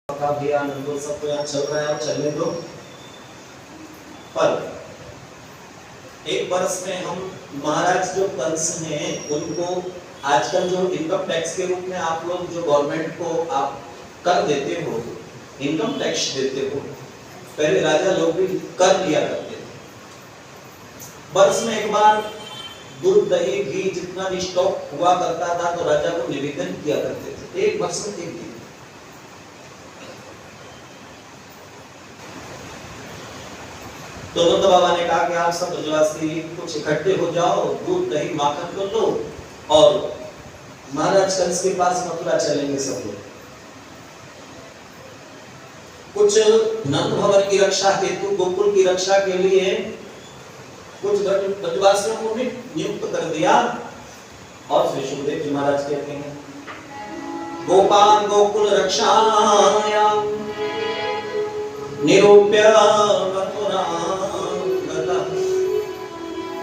का भी आनंद सब तो यहाँ चल रहा है और चलने दो। पर एक वर्ष में हम महाराज जो कंस हैं उनको आजकल जो इनकम टैक्स के रूप में आप लोग जो गवर्नमेंट को आप कर देते हो, इनकम टैक्स देते हो, पहले राजा लोग भी कर लिया करते थे। वर्ष में एक बार दूध दही घी जितना भी स्टॉक हुआ करता था तो राजा को निवेदन किया करते थे, एक वर्ष में एक दिन। तो नंद बाबा ने कहा कि आप सब ब्रजवासी कुछ इकट्ठे हो जाओ, दूध दही माखन को लो और महाराज कंस के पास मथुरा चलेंगे सब लोग। कुछ नंद भवन की रक्षा हेतु, गोकुल की रक्षा के लिए कुछ ब्रजवासियों को भी नियुक्त कर दिया। और श्री सुखदेव जी महाराज कहते हैं, गोपाल गोकुल रक्षाया निरूप्य मथुरा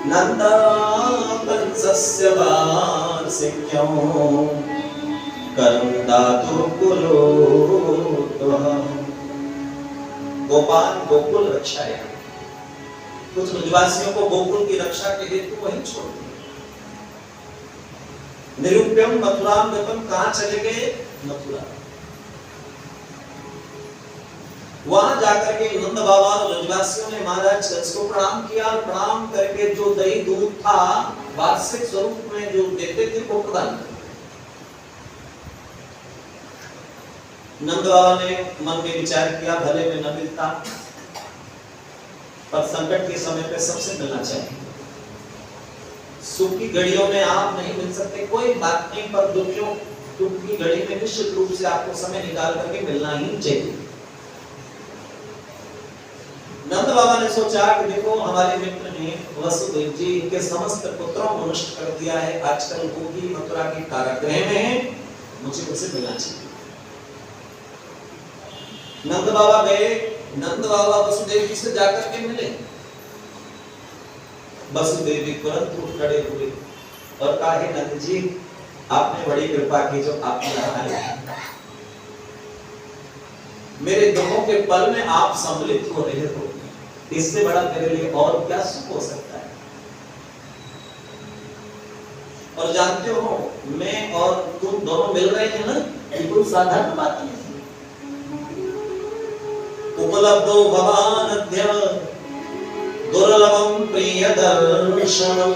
नंदा कंसस्य वार्षिक्यों करंदातु कुलोत्तमः। गोपाल गोकुल रक्षाया, कुछ ब्रजवासियों को गोकुल की रक्षा के हेतु वहीं छोड़ दिया। निरूप्यम मथुराम गतम, कहां चले गए? मथुरा। वहां जाकर के नंद बाबा और ब्रजवासियों ने महाराज कंस को प्रणाम किया। प्रणाम करके जो दही दूध था वार्षिक स्वरूप में जो देते थे वो प्रदान किया। नंद बाबा ने मन में विचार किया, भले में न मिलता पर संकट के समय पे सबसे मिलना चाहिए। सुख की घड़ियों में आप नहीं मिल सकते, कोई बात नहीं, पर दुख की घड़ी में निश्चित रूप से आपको समय निकाल करके मिलना ही चाहिए। नंद बाबा ने सोचा कि देखो हमारे मित्र ने वसुदेव जी इनके समस्त पुत्रों को नष्ट कर दिया है, आजकल वो भी मथुरा के कारागृह में हैं, मुझे उसे मिलना चाहिए। नंद बाबा गए, नंद बाबा वसुदेव जी से जाकर के मिले। वसुदेव जी तुरंत उठ खड़े हुए और कहा, हे नंद जी, आपने बड़ी कृपा की जो आपने आए। मेरे दुखों के पल में आप सम्मिलित हो रहे हो, इससे बड़ा मेरे लिए और क्या सुख हो सकता है। और जानते हो मैं और तुम दोनों मिल रहे हैं ना, बिल्कुल साधारण बात नहीं। उपलब्धो भवानद्य दुर्लभम प्रिय दर्शनम,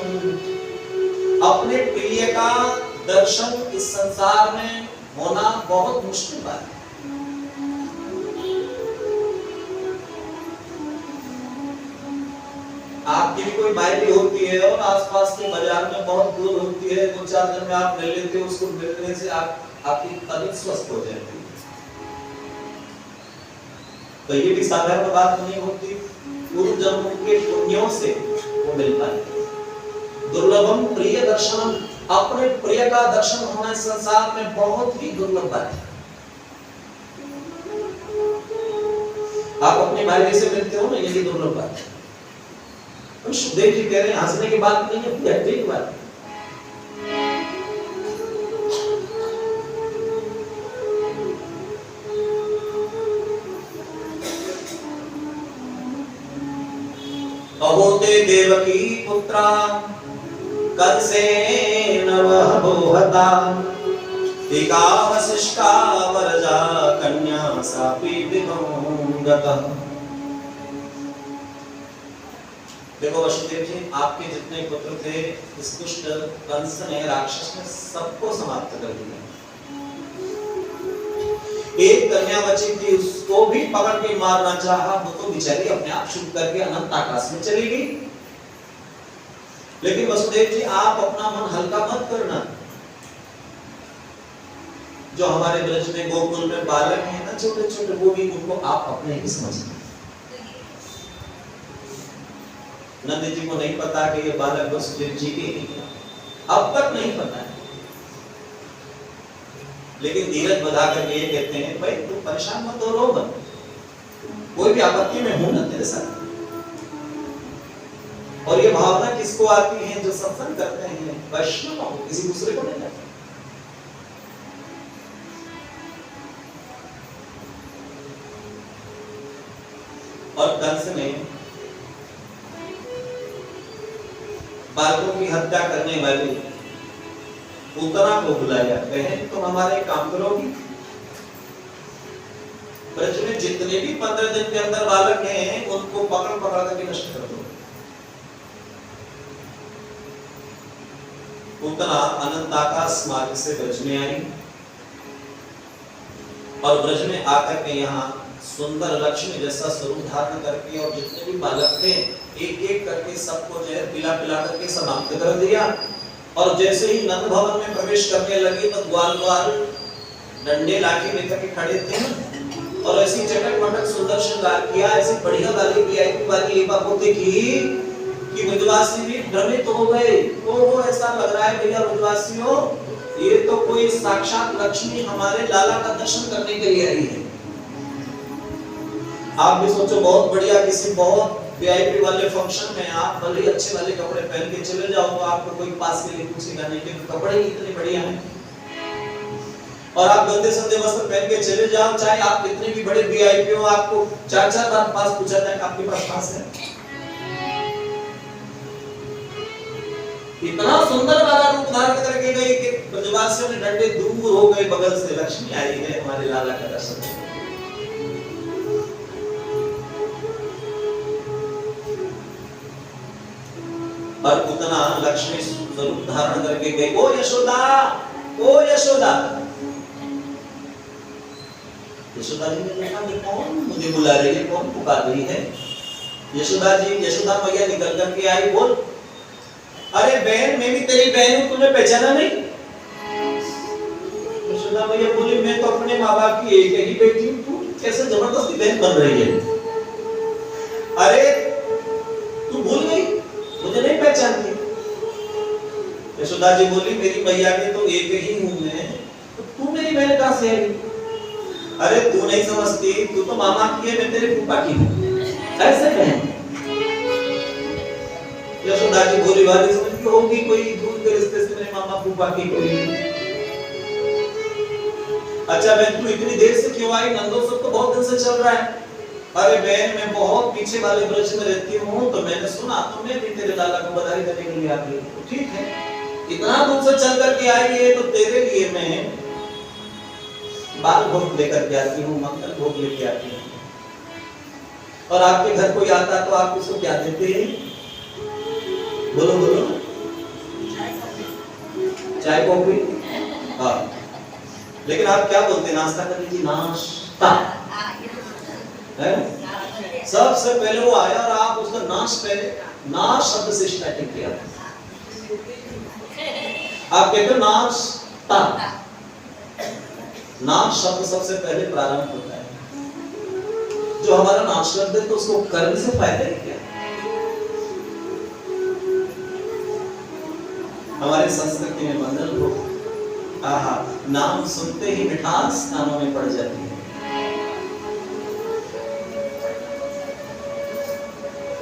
अपने प्रिय का दर्शन इस संसार में होना बहुत मुश्किल बात है। आपकी भी कोई मायरी होती है और आसपास के बाजार में बहुत दूर होती है, 2-4 दिन में आप मिल लेते हो, उसको मिलने से आपकी तबीयत स्वस्थ हो जाती है। तो ये भी साधारण बात नहीं होती, पूर्व जन्मों के पुण्यों से वो मिल पाती है। दुर्लभम प्रिय दर्शनम, अपने प्रिय का दर्शन होना इस संसार में बहुत ही दुर्लभ बात है। आप अपने भाई से मिलते हो ना, ये भी दुर्लभ बात है। तो सुखदेव जी कह रहे हैं हंसने की बात नहीं है, डरने की बात है। अहोते देवकी पुत्रा कंसेन वह बोहता, एका वसिष्ठा वरजा कन्या सापि विभंगतः। देखो वसुदेव जी, आपके जितने पुत्र थे इस दुष्ट कंस ने, राक्षस ने सबको समाप्त कर दिया। एक कन्या बची थी, उसको भी पकड़ के मारना चाहा, वो तो बेचारी अपने आप छूट करके अनंत आकाश में चली गई। लेकिन वसुदेव जी आप अपना मन हल्का मत करना। जो हमारे ब्रज में गोकुल में बालक हैं ना छोटे छोटे, वो भी उनको आप अपने ही समझना। नंद जी को नहीं पता कि ये बालक वसुदेव जी के ही, अब तक नहीं पता है, लेकिन धीरज बधा कर ये कहते हैं, भाई तू परेशान मत हो, रो मत, कोई भी आपत्ति में हूं ना तेरे साथ। और ये भावना किसको आती है? जो सत्संग करते हैं, वैष्णव, किसी दूसरे को नहीं आती। और कंस ने बालकों की हत्या करने वाली पूतना को बुलाया, बहन तुम हमारे काम करोगी? ब्रज में जितने भी 15 दिन के अंदर बालक हैं उनको पकड़ पकड़ करके नष्ट कर दो। पूतना अनंत आकाश मार्ग से ब्रज में आई और ब्रज में आकर के यहाँ सुंदर लक्ष्मी जैसा स्वरूप धारण करके और जितने भी बालक थे एक एक करके सबको जो है पिला पिला करके समाप्त कर दिया। और जैसे ही नंद भवन में प्रवेश करने लगे तो ग्वाल डंडे लाठी लेकर के खड़े थे और ऐसी चटक मटक सुंदर श्रृंगार किया, ऐसी बढ़िया वाली वीआईपी वाली लेपा पोते की कि ब्रजवासी भी भ्रमित हो गए। वो ऐसा लग रहा है भैया ब्रजवासियों ये तो कोई साक्षात लक्ष्मी हमारे लाला का दर्शन करने के लिए आई है। आप भी सोचो बहुत बढ़िया किसी बहुत वीआईपी वाले फंक्शन में आप भले ही अच्छे वाले कपड़े पहन के चले जाओ तो आपको कोई पास के लिए पूछेगा नहीं क्योंकि कपड़े ही इतने बढ़िया हैं। और आप गंदे संदे वस्त्र पहन के चले जाओ चाहे आप कितने भी बड़े वीआईपी हो आपको चार चार बार पास पूछा जाए आपके पास पास है। इतना सुंदर वाला रूप धारण करके गई कि ब्रजवासियों ने डंडे दूर हो गए, बगल से लक्ष्मी आई है हमारे लाला का दर्शन। और पूतना लक्ष्मी स्वरूप धारण करके गई। ओ यशोदा, ओ यशोदा। यशोदा जी ने देखा कि कौन मुझे बुला रही है, कौन पुकार रही है। यशोदा मैया निकल करके आई, बोल अरे बहन मैं भी तेरी बहन हूं, तुमने पहचाना नहीं? यशोदा मैया बोली मैं तो अपने माँ बाप की एक ही बेटी हूं, तू कैसे जबरदस्ती बहन बन रही है? अरे तू भूल गई, मुझे नहीं पहचानती? यशोदा जी बोली मेरी मैया के तो एक ही हूं मैं, तो तू मेरी बहन कहां से आई? अरे तू नहीं समझती, तू तो मामा की है, मैं तेरे फूफा की हूं। ऐसे कहें यशोदा जी बोली वाली समझ के होगी कोई दूर के रिश्ते से मेरे मामा फूफा की कोई। अच्छा बहन तू इतनी देर से क्यों आई? नंदोत्सव तो बहुत दिन से चल रहा है। अरे बहन मैं बहुत पीछे वाले ब्रज में रहती हूँ तो मैंने सुना तो मैं भी तेरे लाला को बधाई देने के लिए आती हूँ। तो ठीक है, इतना दूर से चल करके आई है तो तेरे लिए मैं बाल भोग लेकर के आती हूँ, मंगल भोग लेके आती हूँ। और आपके घर कोई आता तो आप उसको क्या देते हैं? बोलो बोलो। चाय कॉफी? हाँ, लेकिन आप क्या बोलते हैं? नाश्ता कर लीजिए, नाश्ता है। सबसे पहले वो आया और आप उसका नाश शब्द से स्टार्टिंग किया। आप कहते हो नाश्ता, नाश शब्द सबसे पहले प्रारंभ होता है। जो हमारा नाश कर दे तो उसको करने से फायदा ही क्या? हमारी संस्कृति में मंगल हो, आहा नाम सुनते ही मिठास कानों में पड़ जाती है।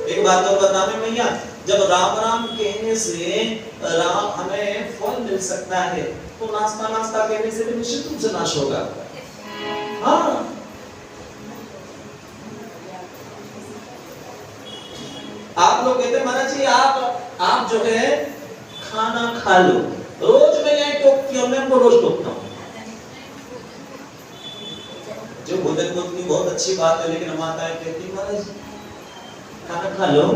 एक बात और बताने मैया, जब राम राम कहने से राम हमें फल मिल सकता है तो नाश्ता नाश्ता कहने से भी निश्चित रूप से नाश होगा। हाँ आप लोग कहते महाराज जी आप जो है खाना खा लो, रोज मैं यही टोकती हूँ, मैं उनको रोज टोकता हूँ। जो भोजन को इतनी बहुत अच्छी बात है लेकिन माताएं कहती महाराज खाना खा लो।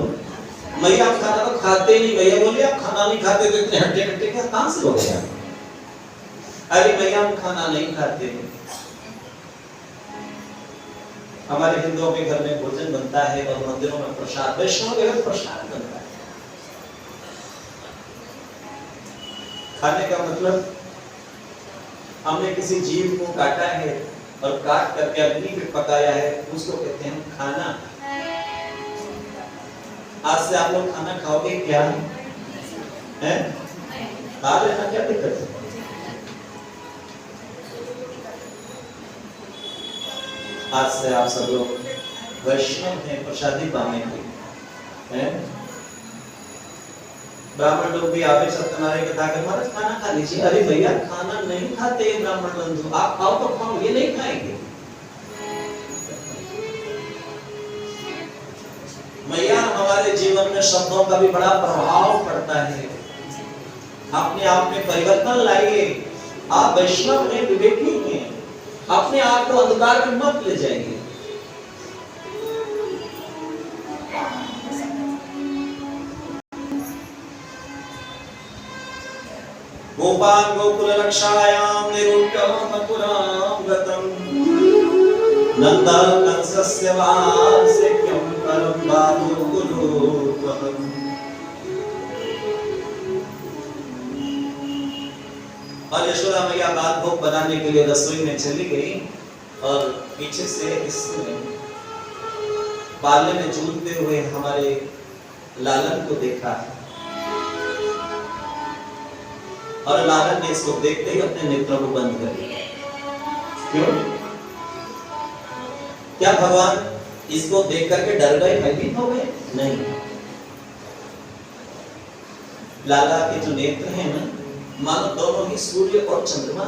भैया आप खाना तो खाते नहीं। भैया बोलिए आप खाना नहीं खाते तो इतने हट्टे कट्टे क्या कहां से हो गया? अरे भैया हम खाना नहीं खाते। हमारे हिंदुओं के घर में भोजन बनता है और मंदिरों में प्रसाद, वैष्णव के घर प्रसाद बनता है। खाने का मतलब हमने किसी जीव को काटा है और काट करके अग्नि पे पकाया है, उसको कहते हैं खाना। आज से आप लोग खाना खाओगे क्या? हैं? खा लेना, क्या दिक्कत है? आज से आप सब लोग वैष्णव हैं प्रसादी पाएंगे, हैं? ब्राह्मण लोग भी आवे सत्यनारायण कथा कर महाराज खाना खा लीजिए। अरे भैया खाना नहीं खाते ब्राह्मण बंधु, आप खाओ तो खाओ, ये नहीं खाएंगे। जीवन में शब्दों का भी बड़ा प्रभाव पड़ता है। अपने आप में परिवर्तन लाइए। आप वैष्णव हैं, विवेकी हैं, अपने आप को अंधकार में मत ले जाइए। गोपाल गोकुल रक्षायां निरूप्य मथुरां गतम् नंद कंसस्य वात्सल्यं परं बाहुकुलोद्भवम्। और यशोदा मैया बात भोग बनाने के लिए रसोई में चली गई और पीछे से इसने पाले में झूलते हुए हमारे लालन को देखा और लालन ने इसको देखते ही अपने नेत्रों को बंद कर दिया। क्यों? क्या भगवान इसको देख करके डर गए, भयभीत हो गए? नहीं। लाला के जो नेत्र हैं ना, मानो दोनों ही सूर्य और चंद्रमा।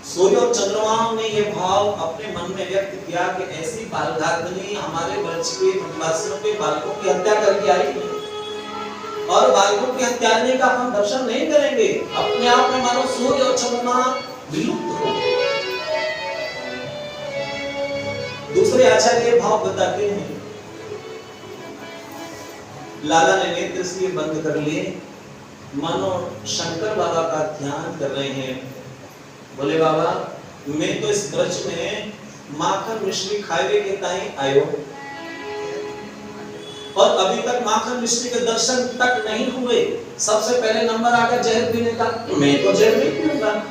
सूर्य और चंद्रमा ने ये भाव अपने मन में व्यक्त किया कि ऐसी बालघातनी हमारे वंश के वनवासियों के बालकों की हत्या करके आई है और बालकों की हत्या करने का हम दर्शन नहीं करेंगे। अपने आप में मानो सूर्य और चंद्रमा विलुप्त हो गए। दूसरे आचार्य भाव बताते हैं, लाला ने नेत्र इसलिए बंद कर लिए मानो शंकर बाबा का ध्यान कर रहे हैं। बोले बाबा, मैं तो इस ब्रज में माखन मिश्री खाए के ताई आयो और अभी तक माखन मिश्री के दर्शन तक नहीं हुए। सबसे पहले नंबर आ गया जहर पीने का। मैं तो जहर नहीं पीऊंगा।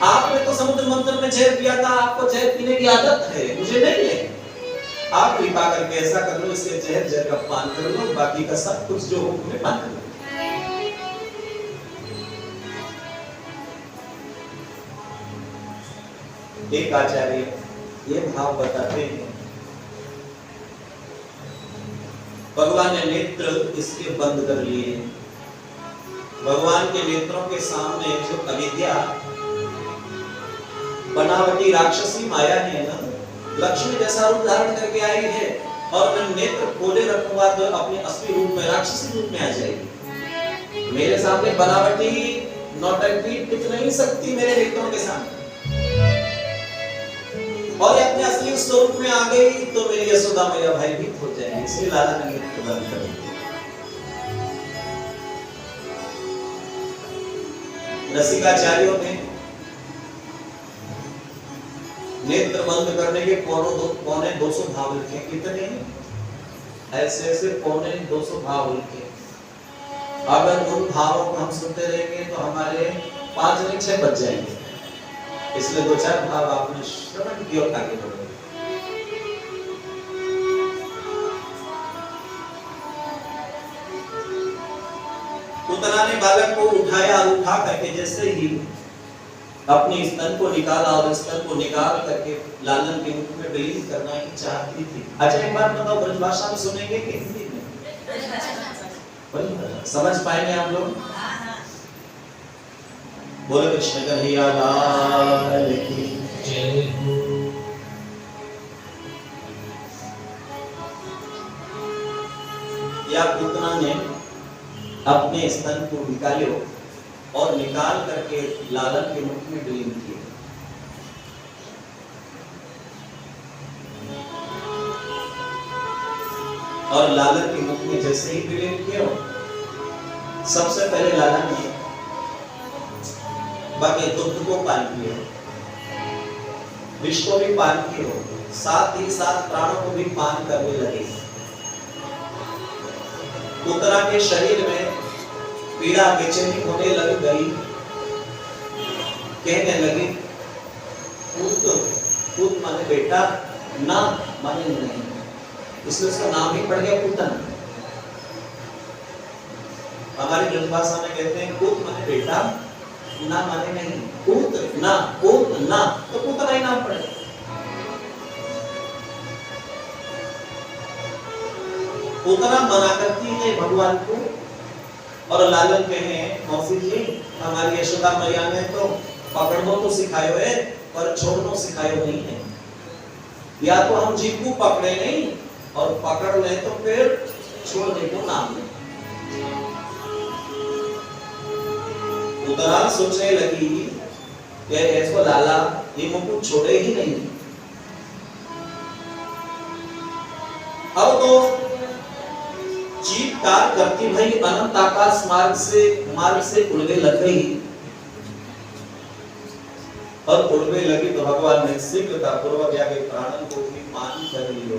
आपने तो समुद्र मंथन में जहर पिया था, आपको जहर पीने की आदत है, मुझे नहीं है। आप कृपा करके ऐसा कर लो, इसके जहर का पान कर लो, बाकी का सब कुछ जो हुक्म है पान कर लो। एक आचार्य ये भाव बताते हैं, भगवान ने नेत्र इसके बंद कर लिए। भगवान के नेत्रों के सामने जो अविद्या बनावटी राक्षसी माया है ना, लक्ष्मी जैसा रूप धारण करके आई है और मैं नेत्र खोले रखूंगा तो अपने असली रूप में, राक्षसी रूप में आ जाएगी। मेरे सामने बनावटी नौटंकी टिक नहीं सकती मेरे नेत्रों के सामने। और अपने असली स्वरूप में आ गई तो मेरी यशोदा मैया भयभीत हो जाएगी। इसलिए लाला ने नेत्र बंद कर दिए। रसिकाचार्यों ने नेत्र बंद करने के पौने 200 भाव लिखे। कितने? ऐसे ऐसे पौने 200 भाव लिखे। अगर उन भावों को हम सुनते रहेंगे तो हमारे 5 नहीं 6 बच जाएंगे। इसलिए 2-4 भाव आपने श्रवण की और आगे बढ़े। पुतना ने बालक को उठाया, उठा करके जैसे ही अपनी स्तन को निकाला और स्तन को निकाल करके लालन के मुख में विलीन करना की चाहती थी। अच्छा एक बात बताओ, ब्रज भाषा में सुनेंगे कि हिंदी में? समझ पाएंगे आप लोग? बोले कृष्ण कन्हैया लाल की जय हो। या पुतना ने अपने स्तन को निकालो और निकाल करके लालन के मुख में विलीन किए। और लालन के मुख में जैसे ही विलीन किया, सबसे पहले लालन ने बाकी दुग्ध को पान किया, विष को भी पान किया, साथ ही साथ प्राणों को भी पान करने लगे। पुतना के शरीर में पीड़ा बेचैनी होने लग गई। कहने लगी, पुत माने बेटा, ना माने नहीं। इसलिए उसका नाम ही पड़ गया पुतन। हमारी ब्रज भाषा में कहते हैं पुत माने बेटा, ना माने नहीं। पुत ना, तो पुतना ही नाम पड़े। पुतना मना करती है भगवान को और लालन कहे, मौसी जी हमारी यशोदा मैया ने तो पकड़नो तो सिखायो है पर छोड़नो सिखायो नहीं है। या तो हम जीव को पकड़े नहीं और पकड़ ले तो फिर छोड़ने को नाम नहीं। उतना सोचने लगी कि ऐसो लाला ये मुझको छोड़े ही नहीं। अब तो चीत्कार करती भाई अनंत आकाश मार्ग से उड़ने लग गई। और उड़ने लगी तो भगवान ने शीघ्रता पूर्वक जाके प्राणन को भी मान कर लियो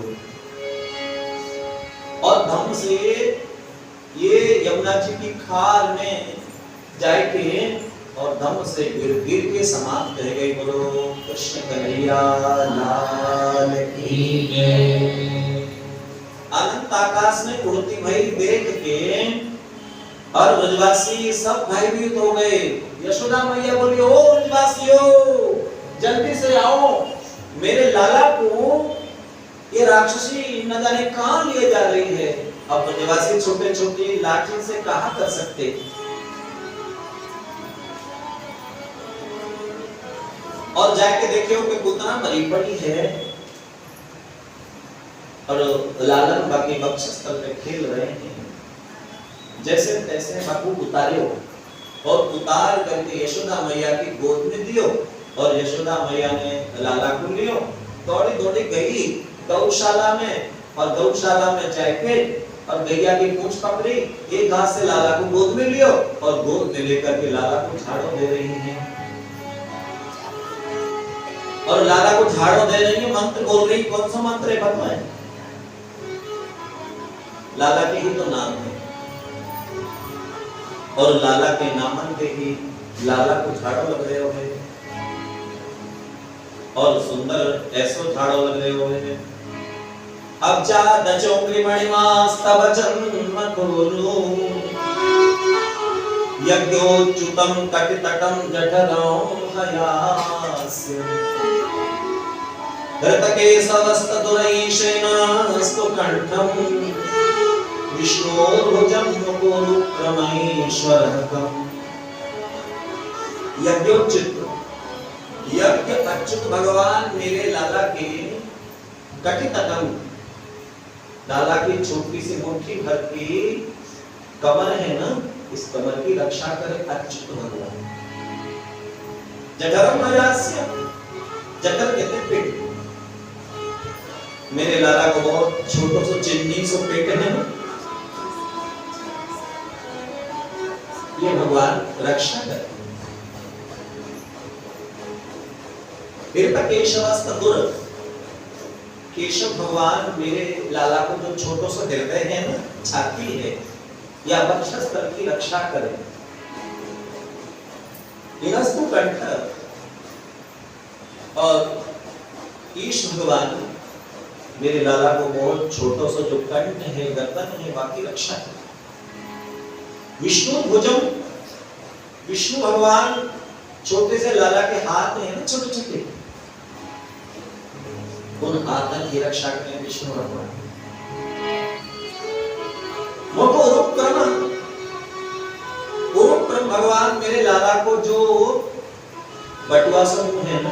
और धम से ये यमुना जी की खाल में जाके और धम से गिर के समाप्त रह गई। बोलो कृष्ण कन्हैया लाल की जय। अनंत आकाश में उड़ती भई देख के और ब्रजवासी सब भयभीत हो गए। यशोदा मैया बोली ओ ब्रजवासियों जल्दी से आओ, मेरे लाला को ये राक्षसी न जाने कहां लिए जा रही है। अब ब्रजवासी छोटे छोटे लाठी से कहां कर सकते। और जाके देखियो कि पुतना मरी पड़ी है और लालन बाकी बक्षस्थल पे खेल रहे हैं। जैसे तैसे बाबू उतारियो और उतार करके यशोदा मैया की गोद में दियो और यशोदा मैया ने लाला को लियो। दौड़ी दौड़ी गई गौशाला में और गौशाला में जाके और गैया की पूंछ पकड़ी, एक घास से लाला को गोद में लियो और गोद में लेकर के लाला को झाड़ू दे रही है। और लाला को झाड़ू दे रही है, मंत्र बोल रही। कौन सा मंत्र है पता है? लाला के ही तो नाम है और लाला के नामन के ही लाला को झाड़ू लग रहे हो और सुंदर ऐसो झाड़ू लग रहे हो। अब जा दचोंग्री मणिमास तब जन्म खोलू यज्ञोच्युतम कटितटम जठरं हयास्य धृतकेशवस्तदुरैषेणस्तु कंठं विष्णोर्भुजं मुकुरुक्रमैश्वरकम्। यज्ञोच्युत यज्ञ अच्युत भगवान मेरे लाला के कटितटम, लाला की छोटी सी मुट्ठी भर की कमर है ना, इस कमर की रक्षा करे अच्युत भगवान। जठरं हयास्य, जठर कहते पेट। मेरे लाला को बहुत छोटो सो चिन्नी सो पेट है ना, ये भगवान रक्षा करते। फिर केशवस्तदुर, केशव भगवान मेरे लाला को जो छोटो सा हृदय है ना, छाती है या वक्षस्थल की रक्षा करे। इनस्तु कंठ, और ईश भगवान मेरे लाला को बहुत छोटो सा जो कंठ है, गर्दन है, बाकी रक्षा है। विष्णु भुजम, विष्णु भगवान छोटे से लाला के हाथ में है ना, छोटे छोटे, उन हाथों की रक्षा करें विष्णु भगवान। उरुक्रम भगवान मेरे लाला को जो बटुआ समूह है ना,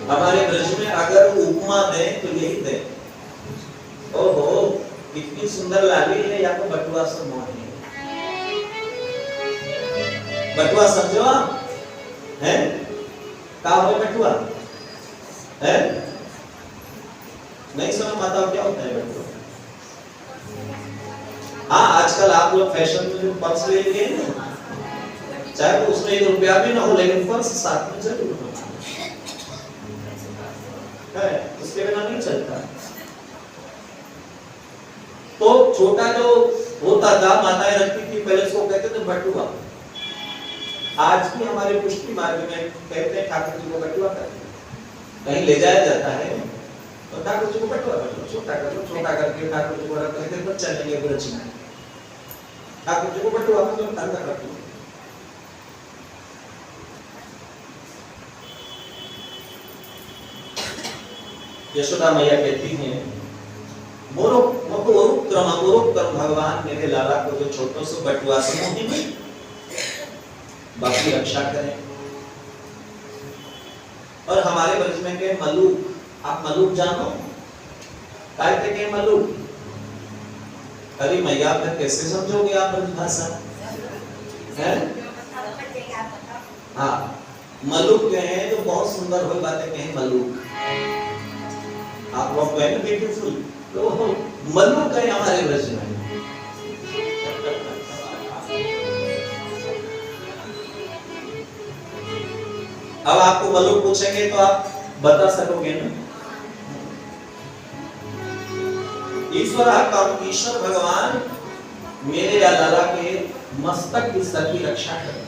हमारे ब्रज में अगर उपमा दे तो यही दे। ओहो इतनी सुंदर लाली है, या तो बटुआ समूह है। बटुआ समझो आप हैं? क्या हो बटुआ है? नहीं सुना माता क्या होता है बटुआ? हाँ आजकल आप लोग फैशन में जो पर्स ले लिए ना, चाहे तो उसमें 1 रुपया भी ना हो, लेकिन पर्स साथ में जरूर हो, उसके बिना नहीं चलता। तो छोटा जो होता था माताएं रखती थी पहले, उसको कहते थे बटुआ। आज भी हमारे पुष्टि मार्ग में कहते हैं ठाकुर जी को बटुआ करते, कहीं ले जाया जाता है तो ठाकुर जी को बटुआ कर लो, छोटा कर लो, छोटा करके ठाकुर जी को रख करके बस चलेंगे ब्रज में। ठाकुर जी को बटुआ में तुम तंग कर लो। यशोदा मैया कहती हैं मोरुक्रम भगवान मेरे लाला को जो छोटो से बटुआ समूह में बाकी रक्षा करें। और हमारे ब्रज में के मलूक, आप मलूक जानो? काय थे के मलुक। अरे मैया फिर कैसे समझोगे आप ब्रजभाषा है? हाँ मलुक कहे तो बहुत सुंदर हो बातें कहें मलुक। आप लोग कहें ना ब्यूटीफुल, तो मलुक कहे हमारे ब्रज में। अब आपको मलुक पूछेंगे तो आप बता सकोगे ना? ईश्वर भगवान मेरे या लाला के मस्तक की सर की रक्षा करें।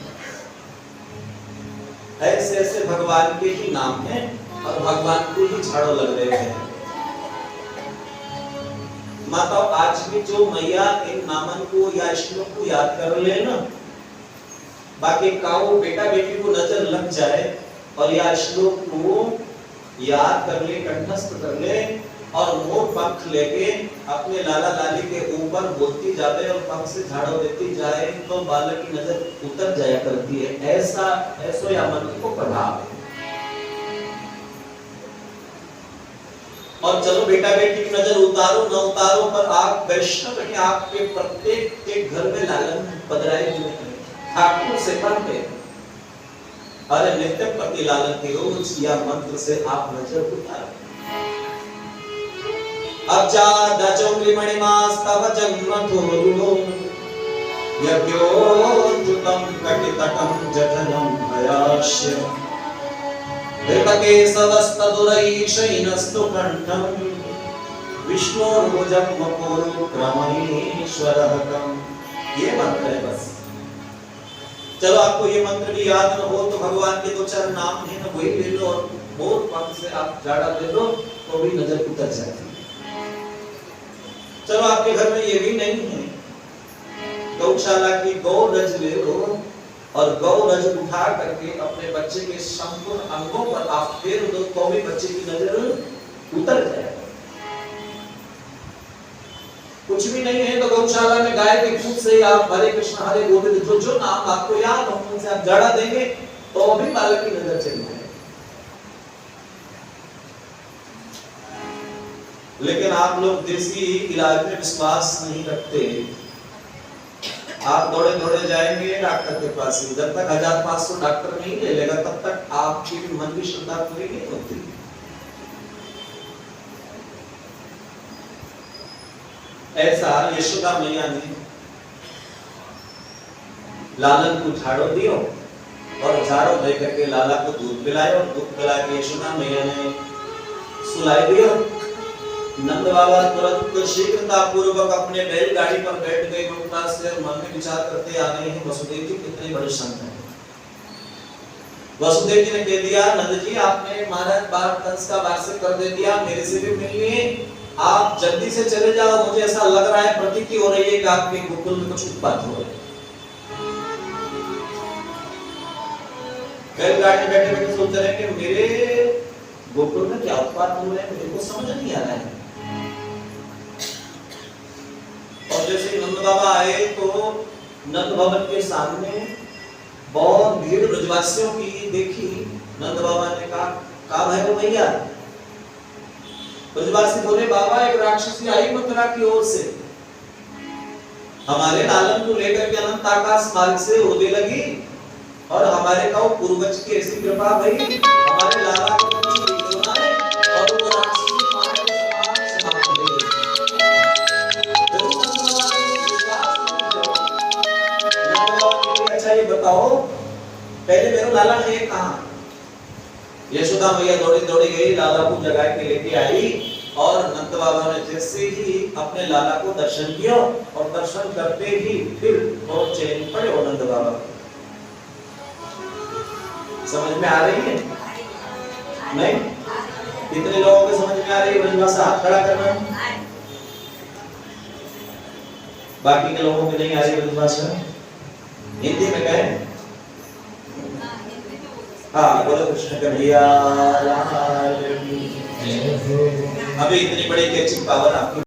ऐसे ऐसे भगवान के ही नाम हैं और भगवान को ही झाड़ो लग रहे हैं। माता आज भी जो मैया इन नामन को या श्लोक को याद कर ले ना, बाकी काऊ बेटा बेटी को नजर लग जाए और या श्लोक को याद कर ले, कंठस्थ कर ले और मोर पंख लेके अपने लाला लाली के ऊपर बोलती जाए और पंख से झाड़ो देती जाए तो बालक की नजर उतर जाया करती है। ऐसा या मन को प्रभाव है। और चलो बेटा बेटी की नजर उतारो न उतारो, पर आप वैष्णव हैं, आपके प्रत्येक के घर में लालन पधराए हुए हैं, ठाकुर से पढ़ते। अरे नित्य प्रति लालन की रोज या मंत्र से आप नजर उतारो। अब जा दचोंगली मणिमास्तव जन्मथोरुलो यज्ञोच्युतं कटितटं जठनं भयास्य विपकेशवस्तदुरैशैनस्तु कण्ठं विष्णोर्भुजं वपुरु क्रमणीश्वरः कम्। ये मंत्र है बस। चलो आपको ये मंत्र भी याद न हो तो भगवान के दो चार नाम है ना, वही ले लो और मोर पंख से आप झाड़ा दे दो तो भी नजर उतर जाती है। चलो आपके घर में ये भी नहीं है, गौशाला की गौ रज ले लो और गौ रज उठा करके अपने बच्चे के संपूर्ण अंगों पर आप फेर दो तो भी बच्चे की नजर उतर जाए। कुछ भी नहीं है तो गौशाला में गाय के दूध से आप हरे कृष्ण हरे गोविंद जो जो नाम आपको याद हो उनसे आप जड़ा देंगे तो भी बालक की नजर चली जाए। लेकिन आप लोग देसी इलाज में विश्वास नहीं रखते। आप दौड़े दौड़े जाएंगे डॉक्टर के पास, जब तक 1500 डॉक्टर नहीं ले लेगा तब तक आपकी मन की श्रद्धा पूरी नहीं होती। ऐसा यशोदा मैया ने लालन को झाड़ो दियो और झाड़ो दे करके लाला को दूध पिलाया और दूध पिला के यशोदा मैया ने सुलाई दियो। नंद बाबा तुरंत शीघ्रता पूर्वक अपने बैलगाड़ी पर बैठ गए गोपता से और मन में विचार करते आ रहे हैं वसुदेव जी कितने बड़े संत हैं। वसुदेव जी ने कह दिया नंद जी आपने महाराज बार कंस का वार्षिक कर दे दिया, मेरे से भी मिलिए, आप जल्दी से चले जाओ, मुझे ऐसा लग रहा है प्रतीति हो रही है कि आपके गोकुल में कुछ उत्पात हो रहा है। बैलगाड़ी बैठे बैठे सोच रहे हैं कि मेरे गोकुल में क्या उत्पात हो रहे हैं, मुझे कुछ समझ नहीं आ रहा है। और जैसे नंद बाबा आए तो नंद भवन के सामने बहुत भीड़ ब्रजवासियों की देखी। नंद बाबा ने कहा भाई वो भैया, ब्रजवासी बोले बाबा एक राक्षसी आई मथुरा की ओर से, हमारे लालन को लेकर के अनंत आकाश मार्ग से उड़ने लगी और हमारे का पूर्वज की ऐसी कृपा भई हमारे लाला को और वो राक्षसी पानी के समान समाप्त हो गई। अच्छा ये बताओ पहले मेरा लाला है कहाँ? यशोदा मैया दौड़ी दौड़ी गई, लाला को जगा के लेके आई और नंद बाबा ने जैसे ही अपने लाला को दर्शन किया और दर्शन करते ही फिर बहुत चैन पड़े और नंद बाबा। समझ में आ रही है? नहीं? कितने लोगों को समझ में आ रही है? ब्रजभाषा हाथ खड़ा करना। बाकी के लोगों को नहीं आ रही ब्रजभाषा? हिंदी में कहें? हाँ बोलो कृष्ण कन्हैया लाल की। अभी इतनी बड़ी कैचिंग पावर आपकी